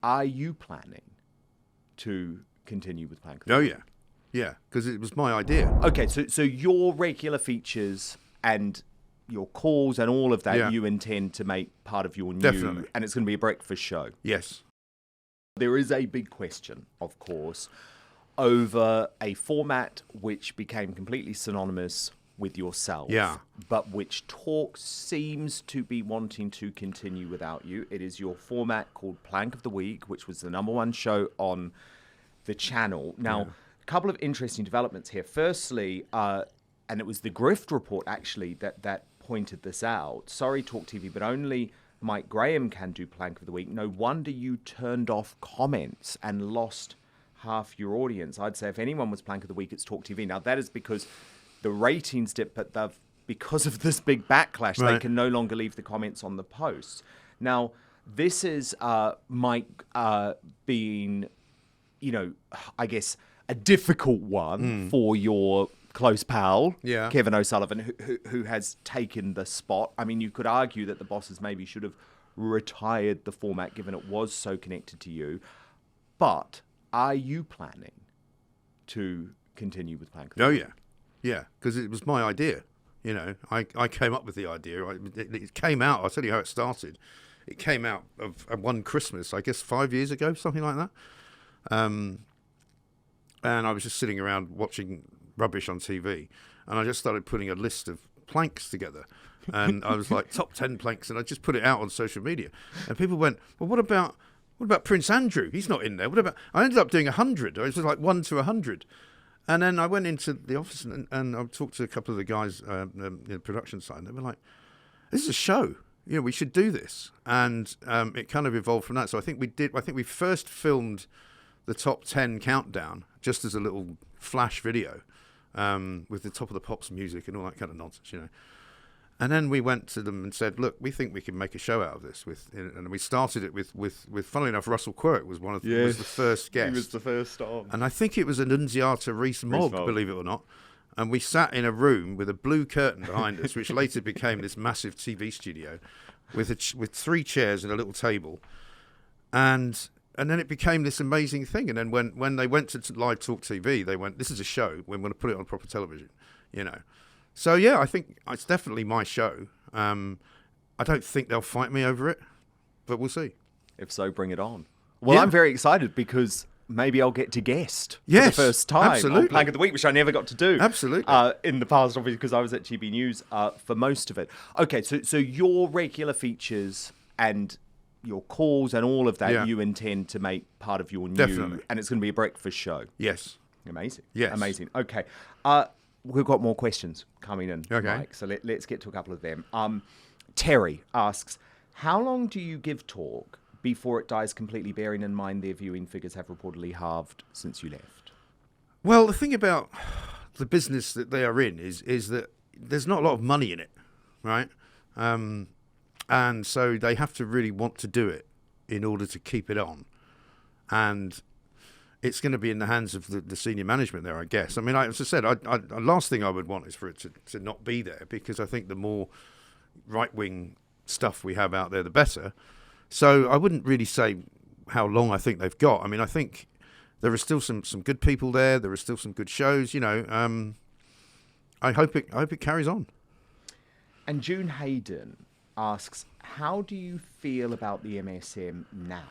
Are you planning to continue with Plank? Oh, yeah. Yeah, because it was my idea. Okay, so your regular features and your calls and all of that, Yeah. you intend to make part of your new, Definitely. and it's going to be a breakfast show. Yes. There is a big question, of course, over a format which became completely synonymous with yourself, Yeah. but which Talk seems to be wanting to continue without you. It is your format called Plank of the Week, which was the #1 show on the channel. Now, a couple of interesting developments here. Firstly, and it was the Grift Report, actually, that pointed this out. Sorry, Talk TV, but only Mike Graham can do Plank of the Week. No wonder you turned off comments and lost half your audience. I'd say if anyone was Plank of the Week, it's Talk TV. Now, that is because the ratings dipped, but because of this big backlash, they can no longer leave the comments on the posts. Now, this is Mike being, I guess, a difficult one for your close pal, Kevin O'Sullivan, who has taken the spot. I mean, you could argue that the bosses maybe should have retired the format given it was so connected to you. But are you planning to continue with Plank? Oh, yeah. Yeah, because it was my idea. I came up with the idea. It came out, I'll tell you how it started. It came out of one Christmas, I guess 5 years ago, something like that. And I was just sitting around watching rubbish on TV, and I just started putting a list of planks together. And I was like, top 10 planks, and I just put it out on social media. And people went, well, what about Prince Andrew? He's not in there. I ended up doing 100. It was like 1 to 100. And then I went into the office and I talked to a couple of the guys in the production side, and they were like, this is a show. We should do this. And it kind of evolved from that. So I think we first filmed the top 10 countdown just as a little flash video with the Top of the Pops music and all that kind of nonsense, And then we went to them and said, look, we think we can make a show out of this. And we started it with funnily enough, Russell Quirk was was the first guest. He was the first on. And I think it was an Nunziata Rees-Mogg, believe it or not. And we sat in a room with a blue curtain behind us, which later became this massive TV studio with 3 chairs and a little table. And then it became this amazing thing. And then when they went to Live Talk TV, they went, this is a show. We're going to put it on proper television, So, yeah, I think it's definitely my show. I don't think they'll fight me over it, but we'll see. If so, bring it on. Well, I'm very excited because maybe I'll get to guest for the first time absolutely. on Plank of the Week, which I never got to do. Absolutely. In the past, obviously, because I was at GB News for most of it. Okay, so your regular features and your calls and all of that, you intend to make part of your new... Definitely. And it's going to be a breakfast show. Yes. Amazing. Yes. Amazing. Okay. We've got more questions coming in, Mike, so let's get to a couple of them. Terry asks, how long do you give Talk before it dies completely, bearing in mind their viewing figures have reportedly halved since you left? Well, the thing about the business that they are in is that there's not a lot of money in it, right? And so they have to really want to do it in order to keep it on. And it's going to be in the hands of the senior management there, I guess. I mean, as I said, the last thing I would want is for it to not be there, because I think the more right-wing stuff we have out there, the better. So I wouldn't really say how long I think they've got. I mean, I think there are still some good people there. There are still some good shows. I hope it carries on. And June Hayden asks, how do you feel about the MSM now?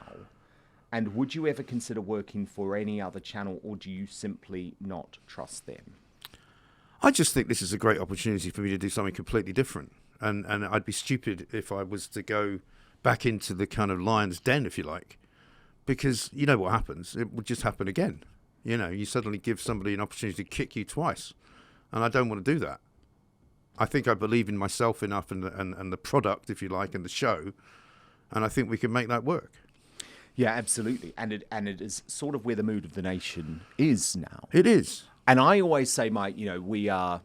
And would you ever consider working for any other channel, or do you simply not trust them? I just think this is a great opportunity for me to do something completely different. And I'd be stupid if I was to go back into the kind of lion's den, if you like, because you know what happens. It would just happen again. You suddenly give somebody an opportunity to kick you twice. And I don't want to do that. I think I believe in myself enough and the product, if you like, and the show. And I think we can make that work. Yeah, absolutely. And it is sort of where the mood of the nation is now. It is. And I always say, Mike, we are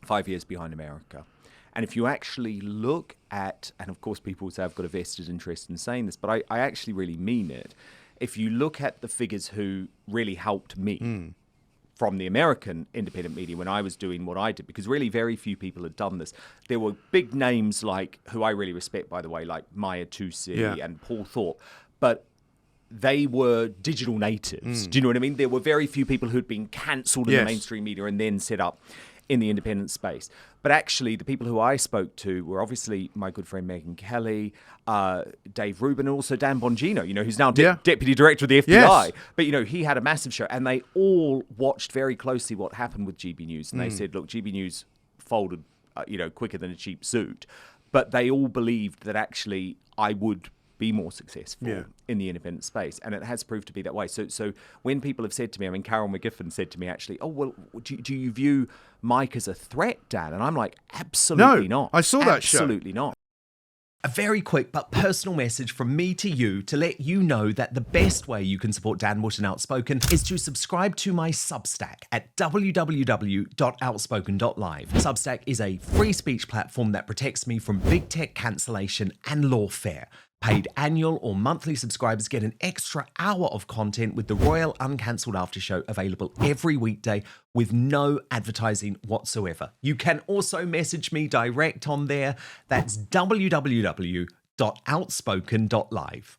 5 years behind America. And if you actually look at, and of course people say I've got a vested interest in saying this, but I actually really mean it. If you look at the figures who really helped me from the American independent media when I was doing what I did, because really very few people had done this. There were big names like, who I really respect, by the way, like Maya Tusi and Paul Thorpe. But they were digital natives. Do you know what I mean? There were very few people who'd been cancelled in the mainstream media and then set up in the independent space. But actually, the people who I spoke to were obviously my good friend Megyn Kelly, Dave Rubin, and also Dan Bongino, who's now deputy director of the FBI. Yes. But, he had a massive show. And they all watched very closely what happened with GB News. And they said, look, GB News folded, quicker than a cheap suit. But they all believed that actually I would be more successful in the independent space. And it has proved to be that way. So when people have said to me, Carol McGiffin said to me actually, oh, well, do you view Mike as a threat, Dan? And I'm like, absolutely not. I saw that show. Absolutely not. A very quick but personal message from me to you to let you know that the best way you can support Dan Wootton Outspoken is to subscribe to my Substack at www.outspoken.live. Substack is a free speech platform that protects me from big tech cancellation and lawfare. Paid annual or monthly subscribers get an extra hour of content with the Royal Uncancelled After Show available every weekday with no advertising whatsoever. You can also message me direct on there. That's www.outspoken.live.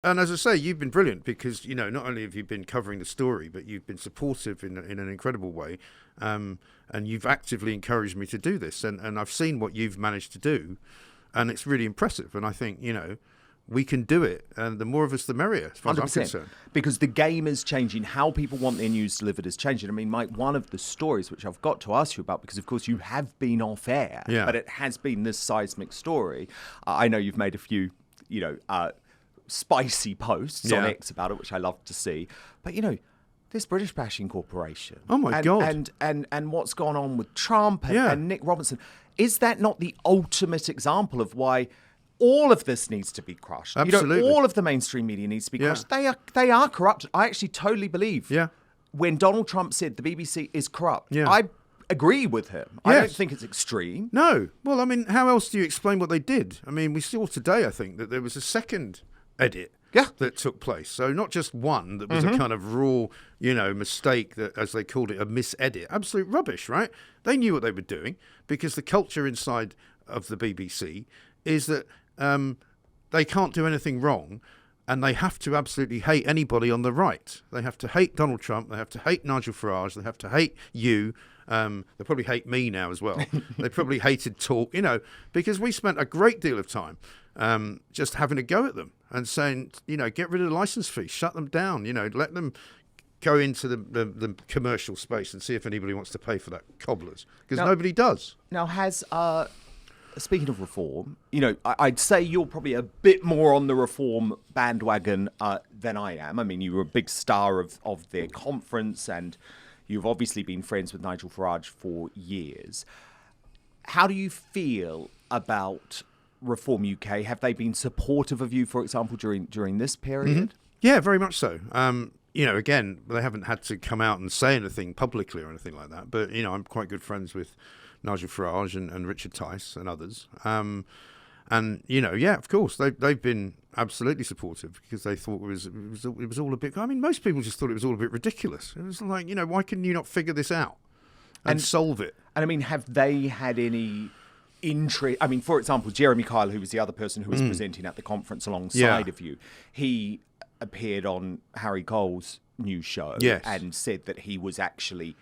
And as I say, you've been brilliant because, not only have you been covering the story, but you've been supportive in an incredible way. And you've actively encouraged me to do this. And I've seen what you've managed to do. And it's really impressive. And I think, we can do it. And the more of us, the merrier, as far as I'm concerned. Because the game is changing. How people want their news delivered is changing. I mean, Mike, one of the stories which I've got to ask you about, because, of course, you have been off air, but it has been this seismic story. I know you've made a few, spicy posts on X about it, which I love to see. But, this British Bashing Corporation. Oh, my God. And what's gone on with Trump and Nick Robinson. Is that not the ultimate example of why all of this needs to be crushed? Absolutely. All of the mainstream media needs to be crushed. They are corrupt. I actually totally believe when Donald Trump said the BBC is corrupt, I agree with him. I don't think it's extreme. No. Well, I mean, how else do you explain what they did? I mean, we saw today, I think, that there was a second edit that took place. So not just one that was a kind of raw, mistake that, as they called it, a misedit. Absolute rubbish, right? They knew what they were doing because the culture inside of the BBC is that they can't do anything wrong and they have to absolutely hate anybody on the right. They have to hate Donald Trump. They have to hate Nigel Farage. They have to hate you. They probably hate me now as well. They probably hated talk, because we spent a great deal of time just having a go at them and saying, get rid of the license fee, shut them down, let them go into the commercial space and see if anybody wants to pay for that cobblers, because nobody does. Now, speaking of reform, I'd say you're probably a bit more on the reform bandwagon than I am. I mean, you were a big star of their conference and you've obviously been friends with Nigel Farage for years. How do you feel about Reform UK? Have they been supportive of you, for example, during this period? Yeah, very much so. Again, they haven't had to come out and say anything publicly or anything like that. But, I'm quite good friends with Nigel Farage and Richard Tice and others. Of course, they've been absolutely supportive because they thought it was all a bit. I mean, most people just thought it was all a bit ridiculous. It was like, why can you not figure this out and solve it? And I mean, have they had any interest? I mean, for example, Jeremy Kyle, who was the other person who was presenting at the conference alongside of you, he appeared on Harry Cole's new show and said that he was actually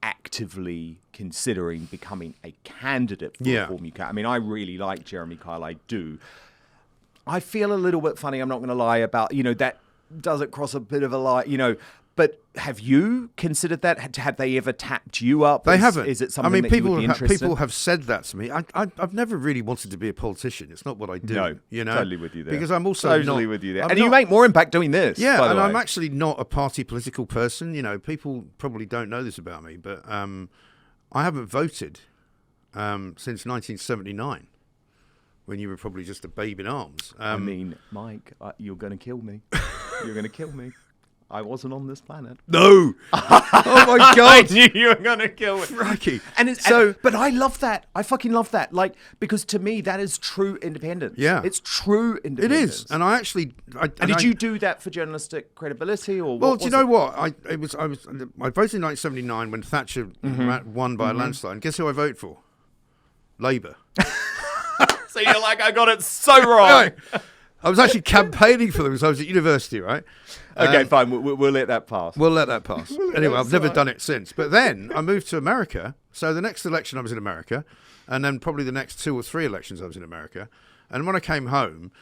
actively considering becoming a candidate for Reform UK. I mean, I really like Jeremy Kyle. I do. I feel a little bit funny, I'm not going to lie, about, that doesn't cross a bit of a line, but have you considered that? Have they ever tapped you up? They haven't. Is it something that you would be interested in? People have said that to me. I've never really wanted to be a politician. It's not what I do. No, totally with you there. Because I'm also totally with you there. And you make more impact doing this. Yeah, by the way. I'm actually not a party political person. People probably don't know this about me, but I haven't voted since 1979. When you were probably just a babe in arms. I mean, Mike, you're going to kill me. You're going to kill me. I wasn't on this planet. No! Oh my God! I knew you were going to kill me. Crikey. But I love that. I fucking love that. Like, because to me, that is true independence. Yeah. It's true independence. It is. And I actually... did you do that for journalistic credibility? Or well, do you know what? I voted in 1979 when Thatcher won by a landslide. And guess who I voted for? Labour. So you're like, I got it so wrong. I was actually campaigning for them because I was at university, right? Okay, fine. We'll let that pass. We'll let that pass. Anyway, I've never done it since. But then I moved to America. So the next election I was in America, and then probably the next 2 or 3 elections I was in America. And when I came home,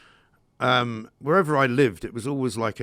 wherever I lived, it was always like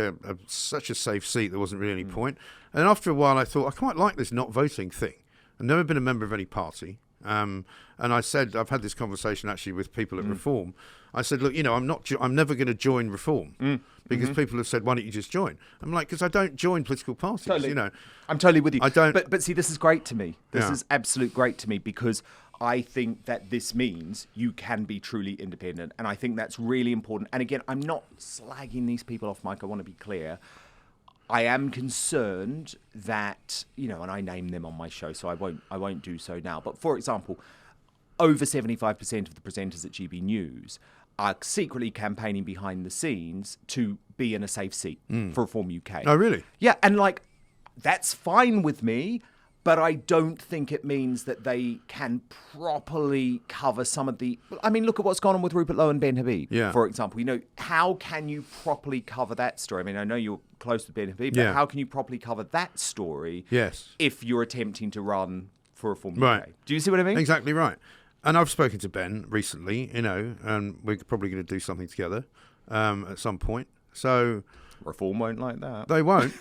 such a safe seat. There wasn't really any point. And after a while, I thought, I quite like this not voting thing. I've never been a member of any party. And I said, I've had this conversation actually with people at Reform. I said, look, I'm never going to join Reform because people have said, why don't you just join? I'm like, because I don't join political parties. Totally. You know, I'm totally with you. I don't. But see, this is great to me. This is absolute great to me because I think that this means you can be truly independent, and I think that's really important. And again, I'm not slagging these people off, Mike. I want to be clear. I am concerned that, and I name them on my show, so I won't do so now. But for example, over 75% of the presenters at GB News are secretly campaigning behind the scenes to be in a safe seat for Reform UK. Oh, really? Yeah, and that's fine with me, but I don't think it means that they can properly cover some of the... I mean, look at what's gone on with Rupert Lowe and Ben Habib, for example. How can you properly cover that story? I mean, I know you're close to Ben Habib, but how can you properly cover that story if you're attempting to run for Reform UK? Right. Do you see what I mean? Exactly right. And I've spoken to Ben recently, and we're probably going to do something together at some point. So Reform won't like that. They won't.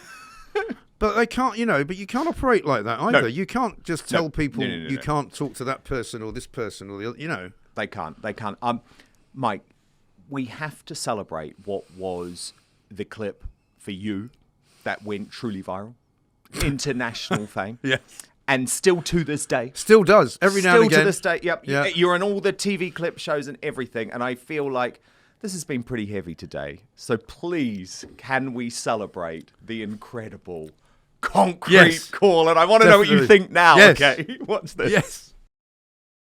But they can't, but you can't operate like that either. No. You can't just tell people you can't talk to that person or this person or the other, They can't. Mike, we have to celebrate what was the clip for you that went truly viral. International fame. Yes. And still to this day. Still does. Every now and again. Still to this day. Yep. Yeah. You're on all the TV clip shows and everything. And I feel like this has been pretty heavy today. So please, can we celebrate the incredible concrete call? And I want to know what you think now. Yes. Okay. What's this? Yes.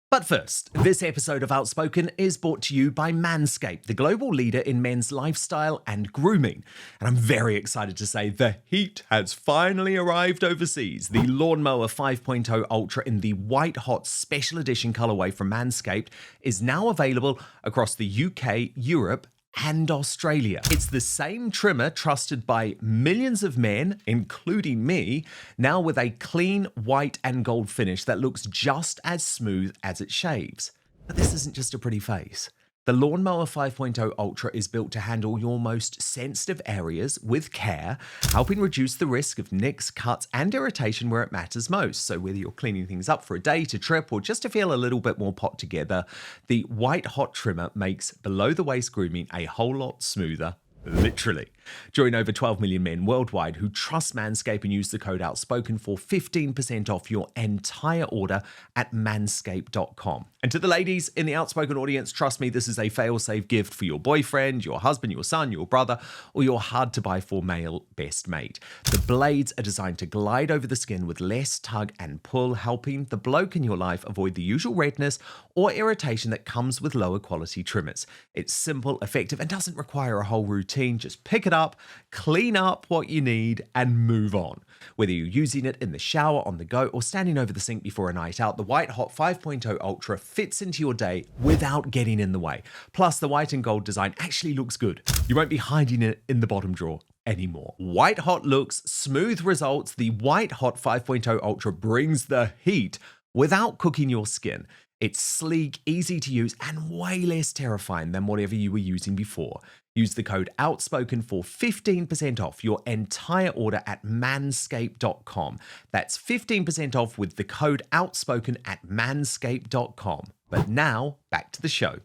But first, this episode of Outspoken is brought to you by Manscaped, the global leader in men's lifestyle and grooming. And I'm very excited to say the heat has finally arrived overseas. The Lawnmower 5.0 Ultra in the white hot special edition colorway from Manscaped is now available across the UK, Europe, and Australia. It's the same trimmer trusted by millions of men, including me, now with a clean white and gold finish that looks just as smooth as it shaves. But this isn't just a pretty face. The Lawnmower 5.0 Ultra is built to handle your most sensitive areas with care, helping reduce the risk of nicks, cuts, and irritation where it matters most. So whether you're cleaning things up for a day, to trip, or just to feel a little bit more put together, the white hot trimmer makes below-the-waist grooming a whole lot smoother. Literally. Join over 12 million men worldwide who trust Manscaped and use the code Outspoken for 15% off your entire order at manscaped.com. And to the ladies in the Outspoken audience, trust me, this is a fail-safe gift for your boyfriend, your husband, your son, your brother, or your hard-to-buy-for male best mate. The blades are designed to glide over the skin with less tug and pull, helping the bloke in your life avoid the usual redness or irritation that comes with lower quality trimmers. It's simple, effective, and doesn't require a whole routine. Just pick it up, clean up what you need, and move on. Whether you're using it in the shower, on the go, or standing over the sink before a night out, the White Hot 5.0 Ultra fits into your day without getting in the way. Plus, the white and gold design actually looks good. You won't be hiding it in the bottom drawer anymore. White hot looks, smooth results. The White Hot 5.0 Ultra brings the heat without cooking your skin. It's sleek, easy to use, and way less terrifying than whatever you were using before. Use the code Outspoken for 15% off your entire order at manscaped.com. That's 15% off with the code Outspoken at manscaped.com. But now, back to the show.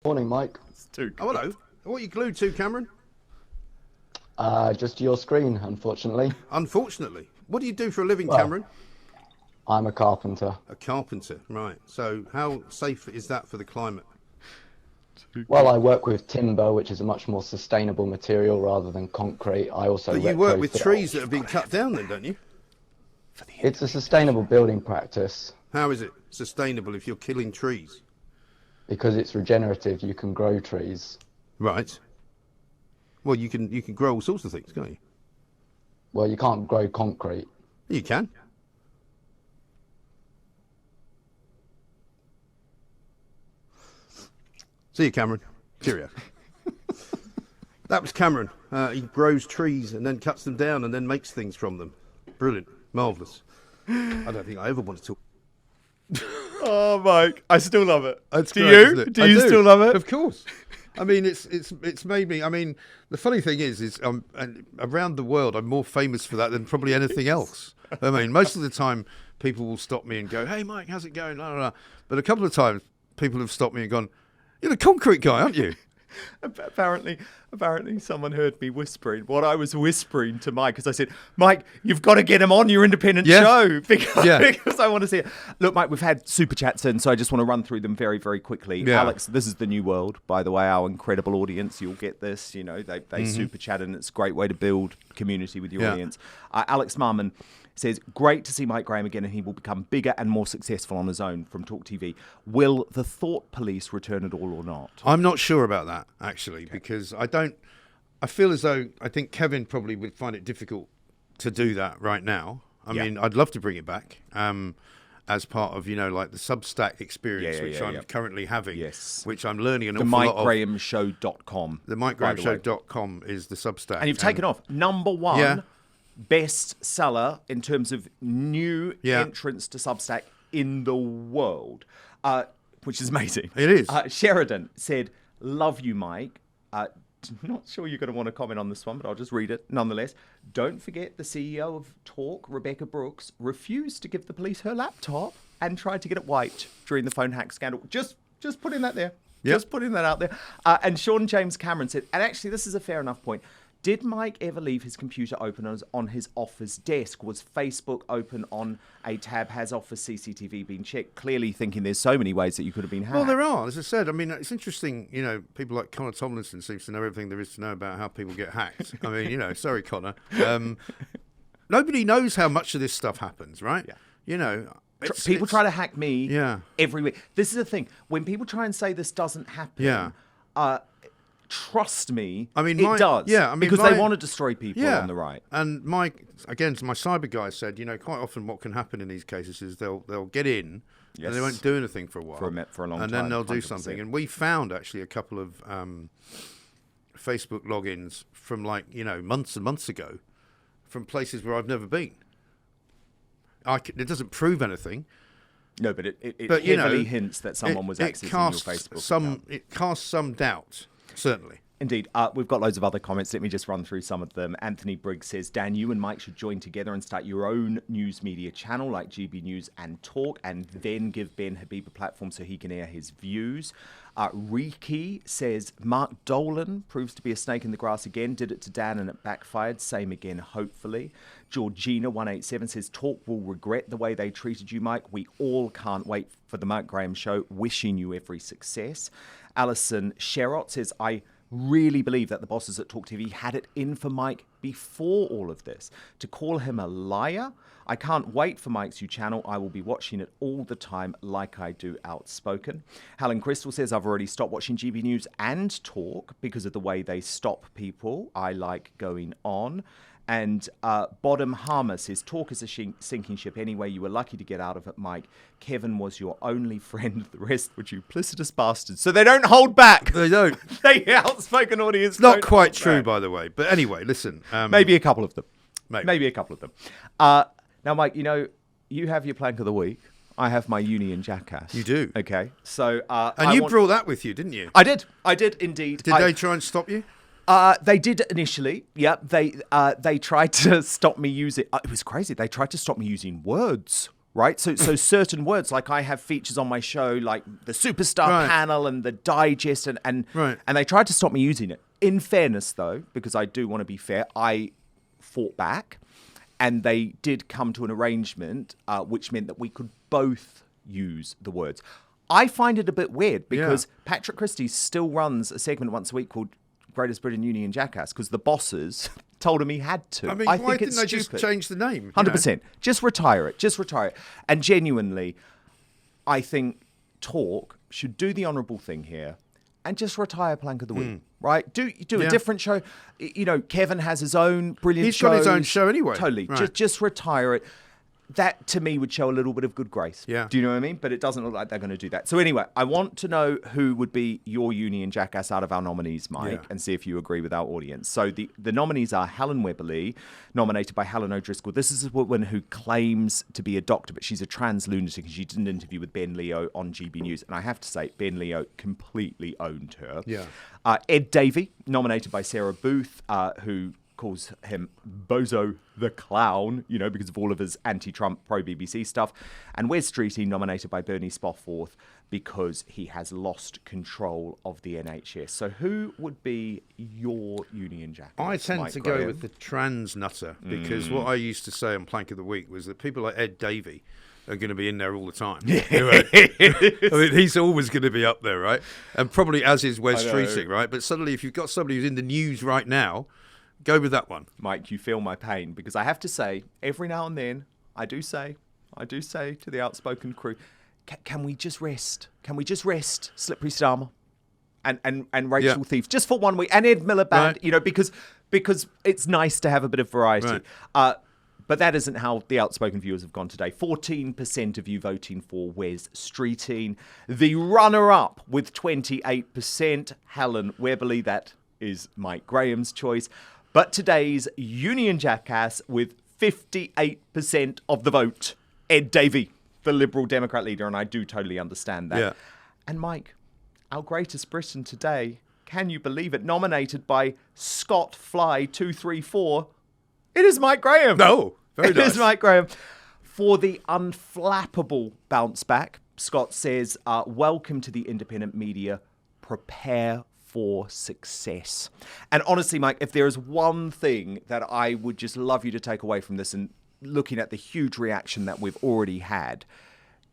Morning, Mike. Oh, hello. What are you glued to, Cameron? Just your screen, unfortunately. Unfortunately. What do you do for a living, Cameron? I'm a carpenter. A carpenter, right. So how safe is that for the climate? Well, I work with timber, which is a much more sustainable material rather than concrete. I also But you work with trees that have been cut down then, don't you? It's a sustainable building practice. How is it sustainable if you're killing trees? Because it's regenerative, you can grow trees. Right. Well, you can grow all sorts of things, can't you? Well, you can't grow concrete. You can. See you, Cameron. Cheerio. That was Cameron. He grows trees and then cuts them down and then makes things from them. Brilliant. Marvellous. I don't think I ever wanted to. Oh, Mike, I still love it. It's do great, you? isn't it? Do you still love it? Of course. I mean, it's made me. I mean, the funny thing is and around the world, I'm more famous for that than probably anything else. I mean, most of the time, people will stop me and go, "Hey, Mike, how's it going?" La, la, la. But a couple of times, people have stopped me and gone, "You're the concrete guy, aren't you?" Apparently, someone heard me whispering what I was whispering to Mike, because I said, "Mike, you've got to get him on your independent show because I want to see it." Look, Mike, we've had super chats in, so I just want to run through them very, very quickly. Yeah. Alex, this is the new world, by the way. Our incredible audience, you'll get this. You know, they super chat, and it's a great way to build community with your audience. Alex Marmon says, great to see Mike Graham again, and he will become bigger and more successful on his own from Talk TV. Will the Thought Police return at all or not? I'm not sure about that, actually, because I feel as though I think Kevin probably would find it difficult to do that right now. I mean, I'd love to bring it back as part of, like the Substack experience, which I'm currently having, which I'm learning an awful lot of. TheMikeGrahamShow.com. TheMikeGrahamShow.com is the Substack. And you've taken off. Number one best seller in terms of new entrants to Substack in the world, which is amazing. It is. Sheridan said, love you, Mike. Not sure you're going to want to comment on this one, but I'll just read it nonetheless. Don't forget the CEO of Talk, Rebecca Brooks, refused to give the police her laptop and tried to get it wiped during the phone hack scandal. Just putting that there. Yep. Just putting that out there. And Sean James Cameron said, and actually this is a fair enough point, did Mike ever leave his computer open on his office desk? Was Facebook open on a tab? Has office CCTV been checked? Clearly thinking there's so many ways that you could have been hacked. Well, there are. As I said, I mean, it's interesting, people like Connor Tomlinson seems to know everything there is to know about how people get hacked. I mean, sorry, Connor. Nobody knows how much of this stuff happens, right? Yeah. People try to hack me every week. This is the thing. When people try and say this doesn't happen, trust me, it does. Yeah, because they want to destroy people on the right. And my cyber guy said, quite often what can happen in these cases is they'll get in and they won't do anything for a while, for a long time, and then they'll 100%. do something. And we found actually a couple of Facebook logins from months and months ago from places where I've never been. It doesn't prove anything. No, but it heavily hints that someone was accessing your Facebook account. It casts some doubt. Certainly. Indeed. We've got loads of other comments. Let me just run through some of them. Anthony Briggs says, Dan, you and Mike should join together and start your own news media channel like GB News and Talk, and then give Ben Habib a platform so he can air his views. Riki says, Mark Dolan proves to be a snake in the grass again. Did it to Dan and it backfired. Same again, hopefully. Georgina187 says, Talk will regret the way they treated you, Mike. We all can't wait for the Mike Graham Show. Wishing you every success. Alison Sherrott says, I really believe that the bosses at Talk TV had it in for Mike before all of this. To call him a liar, I can't wait for Mike's new channel. I will be watching it all the time like I do Outspoken. Helen Crystal says, I've already stopped watching GB News and Talk because of the way they stop people. I like going on. And Bottom Harmer says, Talk is a sinking ship anyway. You were lucky to get out of it, Mike. Kevin was your only friend. The rest were duplicitous bastards. So they don't hold back. They don't. They Outspoken audience. It's not quite true, by the way. But anyway, listen. Maybe a couple of them. Maybe a couple of them. Now, Mike, you have your plank of the week. I have my Union Jackass. You do. Okay. So, and you brought that with you, didn't you? I did indeed. Did they try and stop you? They did initially. Yeah, they tried to stop me using. It was crazy. They tried to stop me using words. Right, so certain words, like I have features on my show, like the Superstar panel and the Digest, and they tried to stop me using it. In fairness, though, because I do want to be fair, I fought back, and they did come to an arrangement, which meant that we could both use the words. I find it a bit weird because Patrick Christie still runs a segment once a week called Greatest Britain Union Jackass because the bosses told him he had to. I mean, why didn't they just change the name? 100%. Just retire it. And genuinely, I think Talk should do the honourable thing here and just retire Plank of the Week. Right? Do a different show. Kevin has his own brilliant show. He's got his own show anyway. Totally. Right. Just retire it. that to me would show a little bit of good grace. Yeah. Do you know what I mean? But it doesn't look like they're going to do that. So anyway, I want to know who would be your union jackass out of our nominees, Mike, and see if you agree with our audience. So the nominees are Helen Webberley, nominated by Helen O'Driscoll. This is a woman who claims to be a doctor, but she's a trans lunatic, and she did an interview with Ben Leo on GB News. And I have to say, Ben Leo completely owned her. Yeah. Ed Davey, nominated by Sarah Booth, who calls him Bozo the Clown, you know, because of all of his anti-Trump, pro-BBC stuff. And Wes Streeting, nominated by Bernie Spofford, because he has lost control of the NHS. So who would be your union jackass? I tend Mike to Graham? go with the trans nutter, because what I used to say on Plank of the Week was that people like Ed Davey are going to be in there all the time. I mean, he's always going to be up there, right? And probably as is Wes Streeting, right? But suddenly, if you've got somebody who's in the news right now, go with that one. Mike, you feel my pain, because I have to say, every now and then, I do say to the Outspoken crew, can we just rest? Can we just rest Slippery Starmer and Rachel Thief just for 1 week, and Ed Miliband, Right. you know, because it's nice to have a bit of variety. Right. But that isn't how the Outspoken viewers have gone today. 14% of you voting for Wes Streeting. The runner-up with 28%, Helen Webberley. That is Mike Graham's choice. But today's union jackass with 58% of the vote, Ed Davey, the Liberal Democrat leader, and I do totally understand that. Yeah. And Mike, our greatest Britain today, can you believe it, nominated by Scott Fly 234, it is Mike Graham. No, very It nice. is Mike Graham. For the unflappable bounce back, Scott says, welcome to the independent media. Prepare for success. And honestly, Mike, if there is one thing that I would just love you to take away from this, and looking at the huge reaction that we've already had,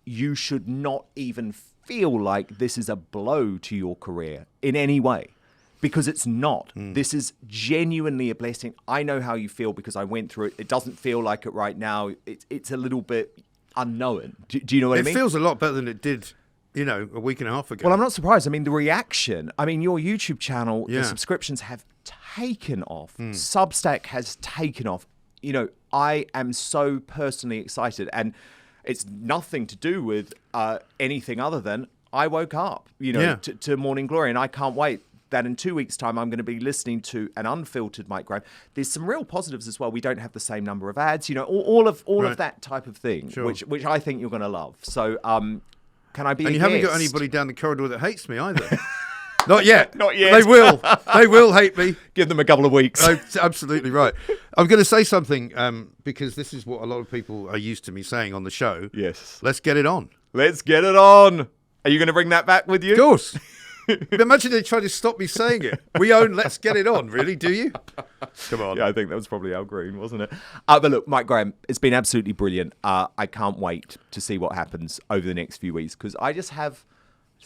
you should not even feel like this is a blow to your career in any way, because it's not. This is genuinely a blessing. I know how you feel because I went through it. It doesn't feel like it right now. It's a little bit unknown. Do you know what I mean? It feels a lot better than it did, you know, a week and a half ago. Well, I'm not surprised. I mean, the reaction, your YouTube channel, Yeah. the subscriptions have taken off. Substack has taken off. You know, I am so personally excited, and it's nothing to do with anything other than I woke up, you know, Yeah. to Morning Glory, and I can't wait that in 2 weeks' time I'm going to be listening to an unfiltered Mike Graham. There's some real positives as well. We don't have the same number of ads, you know, all of Right. that type of thing, Sure. which I think you're going to love. So, can I be? And a you haven't got guest? anybody down the corridor that hates me either. Not yet. Not yet. They will. They will hate me. Give them a couple of weeks. Oh, absolutely right. I'm going to say something because this is what a lot of people are used to me saying on the show. Yes. Let's get it on. Let's get it on. Are you going to bring that back with you? Of course. Imagine they try to stop me saying it. We own Let's Get It On, really, do you? Come on. Yeah, I think that was probably Al Green, wasn't it? But look, Mike Graham, it's been absolutely brilliant. I can't wait to see what happens over the next few weeks, because I just have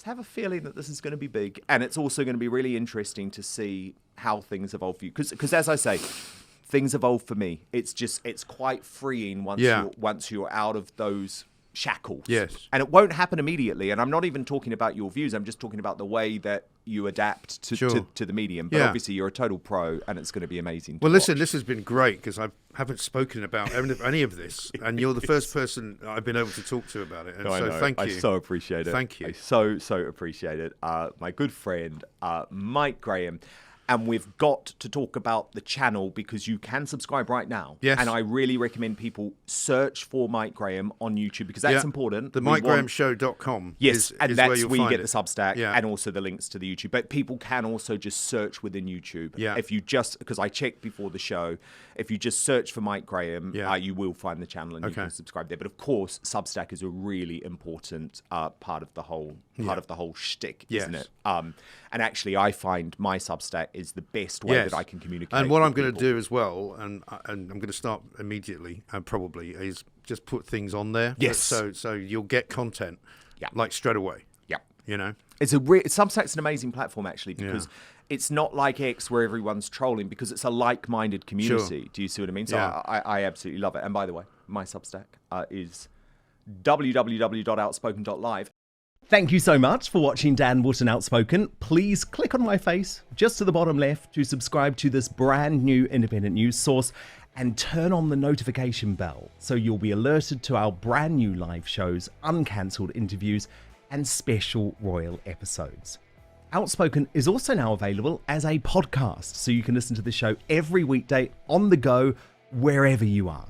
a feeling that this is going to be big, and it's also going to be really interesting to see how things evolve for you. Because as I say, things evolve for me. It's quite freeing once you're out of those shackles. Yes. And it won't happen immediately. And I'm not even talking about your views. I'm just talking about the way that you adapt to the medium. But obviously you're a total pro, and it's going to be amazing. Well, listen, this has been great because I haven't spoken about any of this, and you're the first person I've been able to talk to about it. And No, I so know. thank you. I so appreciate it. Thank you. I so appreciate it. My good friend, Mike Graham. And we've got to talk about the channel, because you can subscribe right now. Yes. And I really recommend people search for Mike Graham on YouTube, because that's important. The MikeGrahamShow.com. Yes, and is that's where you'll where you find get it. the Substack Yeah. and also the links to the YouTube. But people can also just search within YouTube. Yeah. If you just, because I checked before the show, if you just search for Mike Graham, you will find the channel, and you can subscribe there. But of course, Substack is a really important part of the whole shtick, isn't it? And actually, I find my Substack is the best way that I can communicate. And what with I'm going to people. do as well, and I'm going to start immediately, probably, is just put things on there. Yes. So you'll get content, like straight away. Yeah. You know. Substack's an amazing platform, actually, because it's not like X where everyone's trolling, because it's a like-minded community. Sure. Do you see what I mean? So Yeah. I absolutely love it. And by the way, my Substack is www.outspoken.live. Thank you so much for watching Dan Wootton Outspoken. Please click on my face just to the bottom left to subscribe to this brand new independent news source. and turn on the notification bell so you'll be alerted to our brand new live shows, uncancelled interviews, and special royal episodes. Outspoken is also now available as a podcast, so you can listen to the show every weekday on the go, wherever you are.